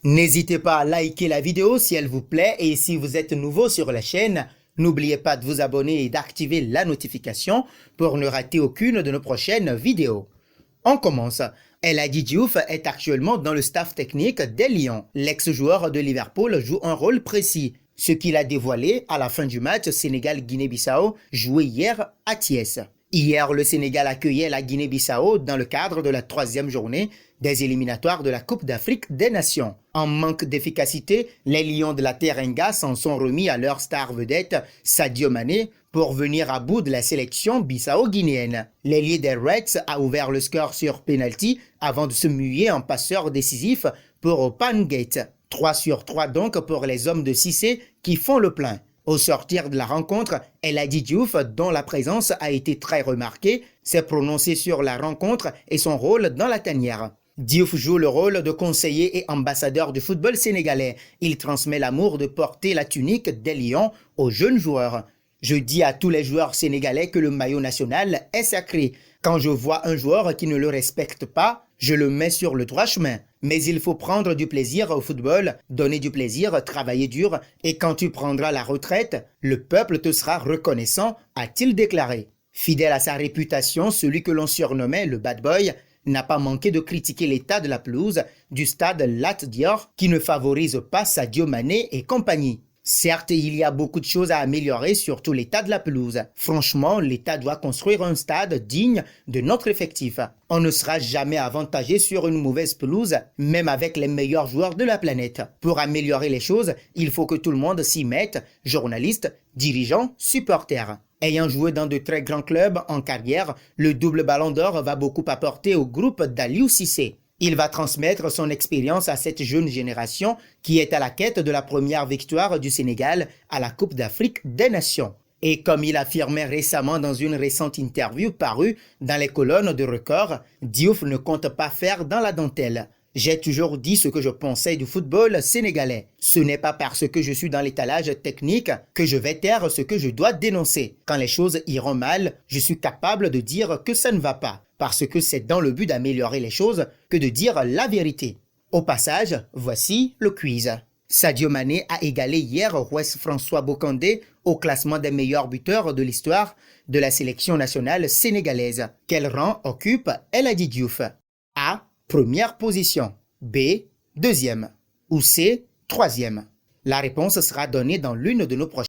N'hésitez pas à liker la vidéo si elle vous plaît et si vous êtes nouveau sur la chaîne, n'oubliez pas de vous abonner et d'activer la notification pour ne rater aucune de nos prochaines vidéos. On commence. El Hadji Diouf est actuellement dans le staff technique des Lions. L'ex-joueur de Liverpool joue un rôle précis, ce qu'il a dévoilé à la fin du match Sénégal-Guinée-Bissau joué hier à Thiès. Hier, le Sénégal accueillait la Guinée-Bissau dans le cadre de la 3e journée des éliminatoires de la Coupe d'Afrique des Nations. En manque d'efficacité, les Lions de la Teranga s'en sont remis à leur star vedette Sadio Mané pour venir à bout de la sélection bissau-guinéenne. L'ailier des Reds a ouvert le score sur penalty avant de se muer en passeur décisif pour Opangate. 3 sur 3 donc pour les hommes de Cissé qui font le plein. Au sortir de la rencontre, El Hadji Diouf, dont la présence a été très remarquée, s'est prononcé sur la rencontre et son rôle dans la tanière. Diouf joue le rôle de conseiller et ambassadeur du football sénégalais. Il transmet l'amour de porter la tunique des Lions aux jeunes joueurs. Je dis à tous les joueurs sénégalais que le maillot national est sacré. Quand je vois un joueur qui ne le respecte pas, je le mets sur le droit chemin. Mais il faut prendre du plaisir au football, donner du plaisir, travailler dur, et quand tu prendras la retraite, le peuple te sera reconnaissant, a-t-il déclaré. Fidèle à sa réputation, celui que l'on surnommait le bad boy n'a pas manqué de critiquer l'état de la pelouse du stade Lat Dior qui ne favorise pas Sadio Mané et compagnie. Certes, il y a beaucoup de choses à améliorer, surtout l'état de la pelouse. Franchement, l'État doit construire un stade digne de notre effectif. On ne sera jamais avantagé sur une mauvaise pelouse, même avec les meilleurs joueurs de la planète. Pour améliorer les choses, il faut que tout le monde s'y mette, journalistes, dirigeants, supporters. Ayant joué dans de très grands clubs en carrière, le double ballon d'or va beaucoup apporter au groupe d'Aliou Cissé. Il va transmettre son expérience à cette jeune génération qui est à la quête de la première victoire du Sénégal à la Coupe d'Afrique des Nations. Et comme il affirmait récemment dans une récente interview parue dans les colonnes de Record, Diouf ne compte pas faire dans la dentelle. J'ai toujours dit ce que je pensais du football sénégalais. Ce n'est pas parce que je suis dans l'étalage technique que je vais taire ce que je dois dénoncer. Quand les choses iront mal, je suis capable de dire que ça ne va pas, parce que c'est dans le but d'améliorer les choses que de dire la vérité. Au passage, voici le quiz. Sadio Mané a égalé hier Wes François Bocandé au classement des meilleurs buteurs de l'histoire de la sélection nationale sénégalaise. Quel rang occupe El Hadji Diouf? A. Première position. B. Deuxième. Ou C. Troisième. La réponse sera donnée dans l'une de nos prochaines